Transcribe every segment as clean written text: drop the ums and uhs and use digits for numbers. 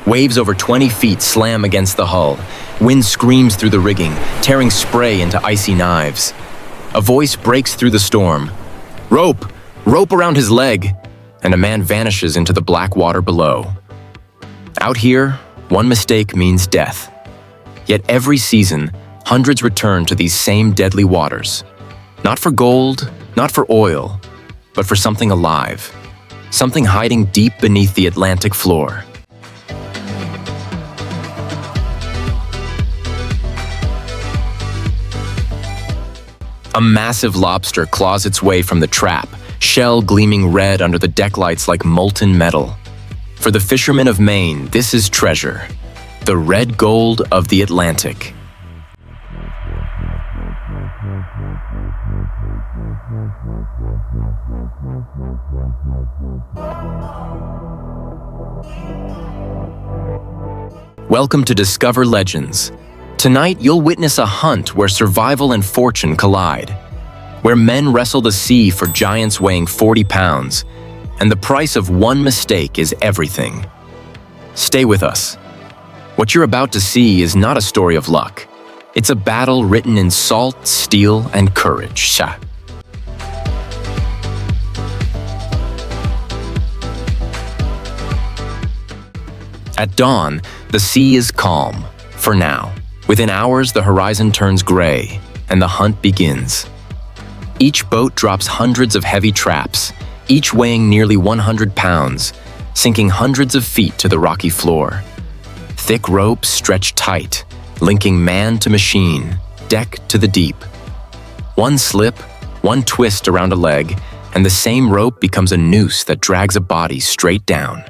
Waves over 20 feet slam against the hull. Wind screams through the rigging, tearing spray into icy knives. A voice breaks through the storm. "Rope! Rope around his leg!" And a man vanishes into the black water below. Out here, one mistake means death. Yet every season, hundreds return to these same deadly waters. Not for gold, not for oil, but for something alive. Something hiding deep beneath the Atlantic floor. A massive lobster claws its way from the trap, shell gleaming red under the deck lights like molten metal. For the fishermen of Maine, this is treasure, the red gold of the Atlantic. Welcome to Discover Legends. Tonight, you'll witness a hunt where survival and fortune collide, where men wrestle the sea for giants weighing 40 pounds, and the price of one mistake is everything. Stay with us. What you're about to see is not a story of luck. It's a battle written in salt, steel, and courage. At dawn, the sea is calm, for now. Within hours, the horizon turns gray, and the hunt begins. Each boat drops hundreds of heavy traps, each weighing nearly 100 pounds, sinking hundreds of feet to the rocky floor. Thick ropes stretch tight, linking man to machine, deck to the deep. One slip, one twist around a leg, and the same rope becomes a noose that drags a body straight down.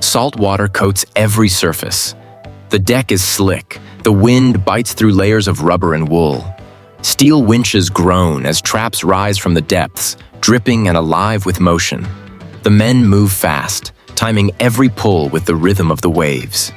Salt water coats every surface. The deck is slick. The wind bites through layers of rubber and wool. Steel winches groan as traps rise from the depths, dripping and alive with motion. The men move fast, timing every pull with the rhythm of the waves.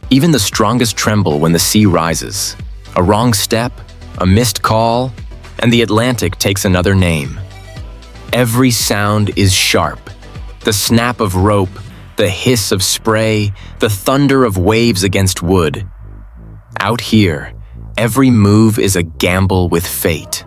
Even the strongest tremble when the sea rises. A wrong step, a missed call, and the Atlantic takes another name. Every sound is sharp. The snap of rope, the hiss of spray, the thunder of waves against wood. Out here, every move is a gamble with fate.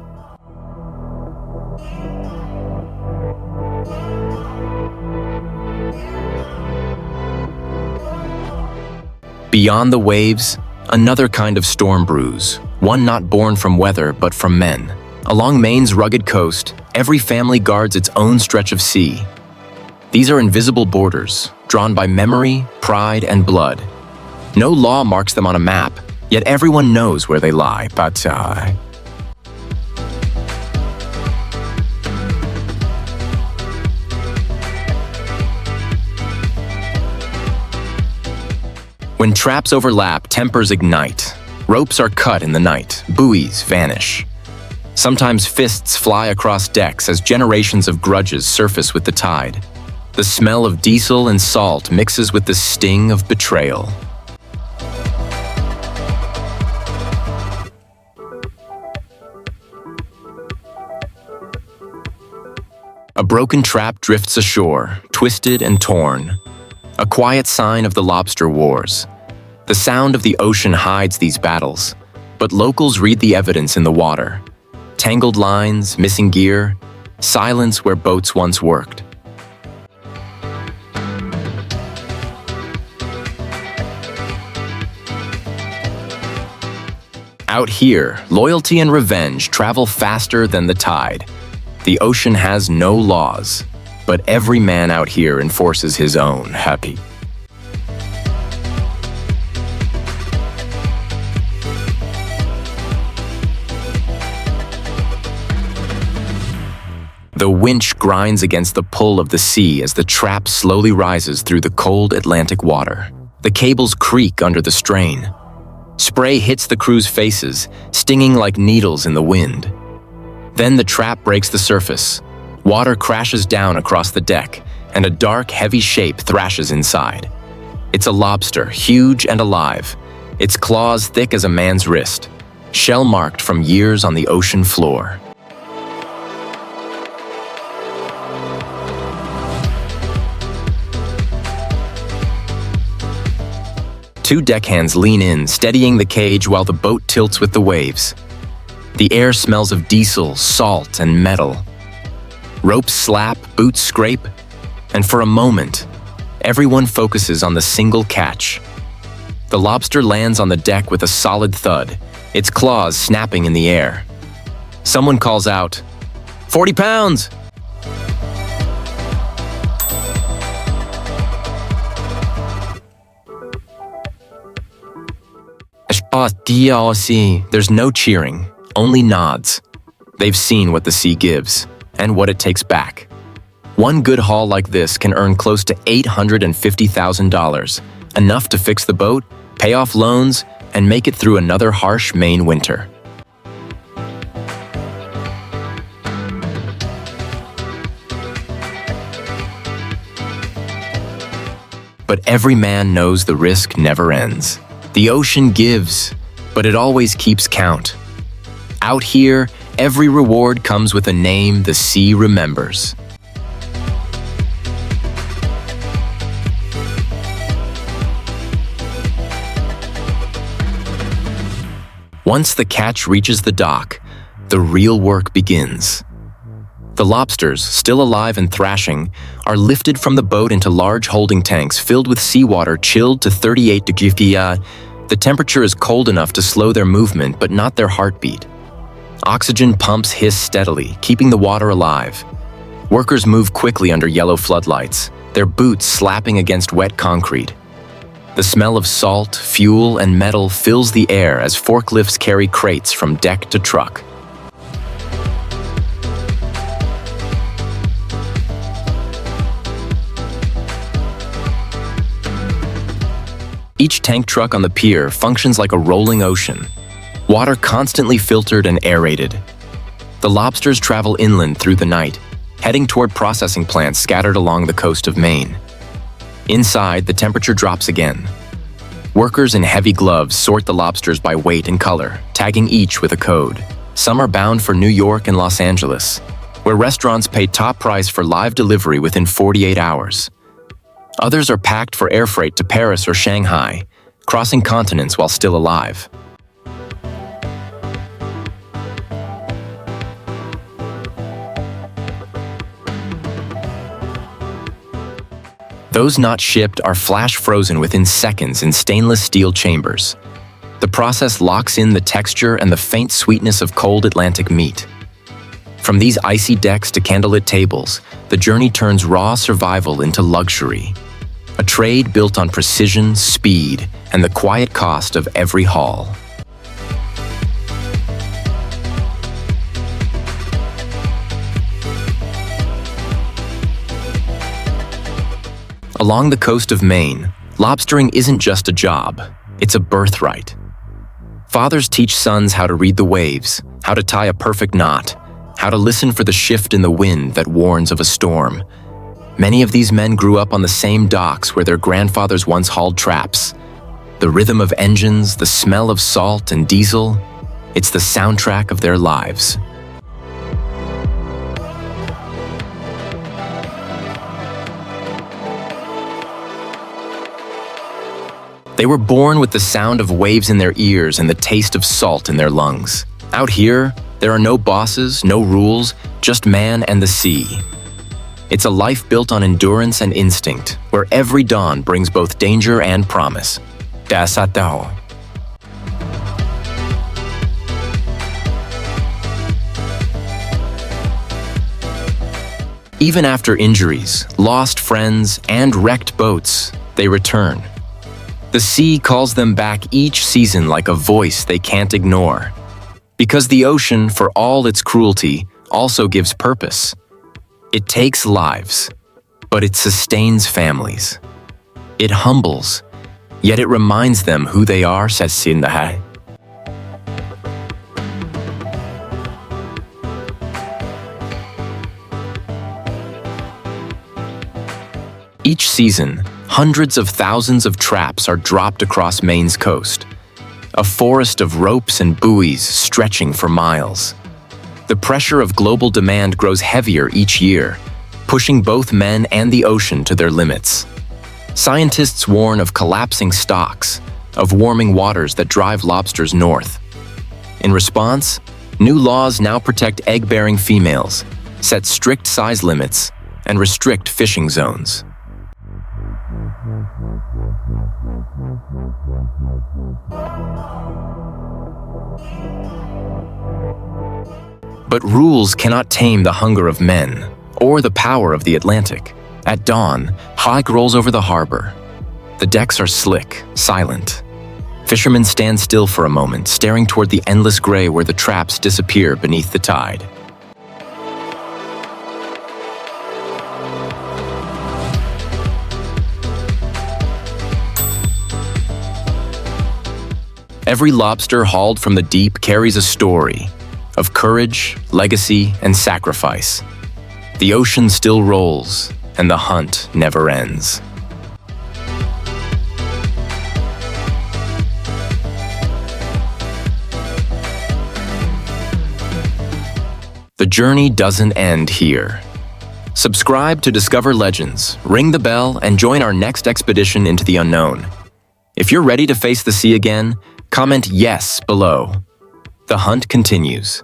Beyond the waves, another kind of storm brews, one not born from weather but from men. Along Maine's rugged coast, every family guards its own stretch of sea. These are invisible borders, drawn by memory, pride, and blood. No law marks them on a map, yet everyone knows where they lie, but when traps overlap, tempers ignite. Ropes are cut in the night, buoys vanish. Sometimes fists fly across decks as generations of grudges surface with the tide. The smell of diesel and salt mixes with the sting of betrayal. A broken trap drifts ashore, twisted and torn. A quiet sign of the lobster wars. The sound of the ocean hides these battles, but locals read the evidence in the water. Tangled lines, missing gear, silence where boats once worked. Out here, loyalty and revenge travel faster than the tide. The ocean has no laws, but every man out here enforces his own happy. The winch grinds against the pull of the sea as the trap slowly rises through the cold Atlantic water. The cables creak under the strain. Spray hits the crew's faces, stinging like needles in the wind. Then the trap breaks the surface. Water crashes down across the deck, and a dark, heavy shape thrashes inside. It's a lobster, huge and alive, its claws thick as a man's wrist, shell-marked from years on the ocean floor. Two deckhands lean in, steadying the cage while the boat tilts with the waves. The air smells of diesel, salt, and metal. Ropes slap, boots scrape, and for a moment, everyone focuses on the single catch. The lobster lands on the deck with a solid thud, its claws snapping in the air. Someone calls out, 40 pounds! There's no cheering, only nods. They've seen what the sea gives, and what it takes back. One good haul like this can earn close to $850,000, enough to fix the boat, pay off loans, and make it through another harsh Maine winter. But every man knows the risk never ends. The ocean gives, but it always keeps count. Out here, every reward comes with a name the sea remembers. Once the catch reaches the dock, the real work begins. The lobsters, still alive and thrashing, are lifted from the boat into large holding tanks filled with seawater chilled to 38 degrees. The temperature is cold enough to slow their movement, but not their heartbeat. Oxygen pumps hiss steadily, keeping the water alive. Workers move quickly under yellow floodlights, their boots slapping against wet concrete. The smell of salt, fuel, and metal fills the air as forklifts carry crates from deck to truck. Each tank truck on the pier functions like a rolling ocean, water constantly filtered and aerated. The lobsters travel inland through the night, heading toward processing plants scattered along the coast of Maine. Inside, the temperature drops again. Workers in heavy gloves sort the lobsters by weight and color, tagging each with a code. Some are bound for New York and Los Angeles, where restaurants pay top price for live delivery within 48 hours. Others are packed for air freight to Paris or Shanghai, crossing continents while still alive. Those not shipped are flash frozen within seconds in stainless steel chambers. The process locks in the texture and the faint sweetness of cold Atlantic meat. From these icy decks to candlelit tables, the journey turns raw survival into luxury. A trade built on precision, speed, and the quiet cost of every haul. Along the coast of Maine, lobstering isn't just a job, it's a birthright. Fathers teach sons how to read the waves, how to tie a perfect knot, how to listen for the shift in the wind that warns of a storm. Many of these men grew up on the same docks where their grandfathers once hauled traps. The rhythm of engines, the smell of salt and diesel, it's the soundtrack of their lives. They were born with the sound of waves in their ears and the taste of salt in their lungs. Out here, there are no bosses, no rules, just man and the sea. It's a life built on endurance and instinct, where every dawn brings both danger and promise. Dasatao. Even after injuries, lost friends, and wrecked boats, they return. The sea calls them back each season like a voice they can't ignore. Because the ocean, for all its cruelty, also gives purpose. It takes lives, but it sustains families. It humbles, yet it reminds them who they are, says Sindhai. Each season, Hundreds of thousands of traps are dropped across Maine's coast, a forest of ropes and buoys stretching for miles. The pressure of global demand grows heavier each year, pushing both men and the ocean to their limits. Scientists warn of collapsing stocks, of warming waters that drive lobsters north. In response, new laws now protect egg-bearing females, set strict size limits, and restrict fishing zones. But rules cannot tame the hunger of men or the power of the Atlantic. At dawn, fog rolls over the harbor. The decks are slick, silent. Fishermen stand still for a moment, staring toward the endless gray where the traps disappear beneath the tide. Every lobster hauled from the deep carries a story of courage, legacy, and sacrifice. The ocean still rolls, and the hunt never ends. The journey doesn't end here. Subscribe to Discover Legends, ring the bell, and join our next expedition into the unknown. If you're ready to face the sea again, comment yes below. The hunt continues.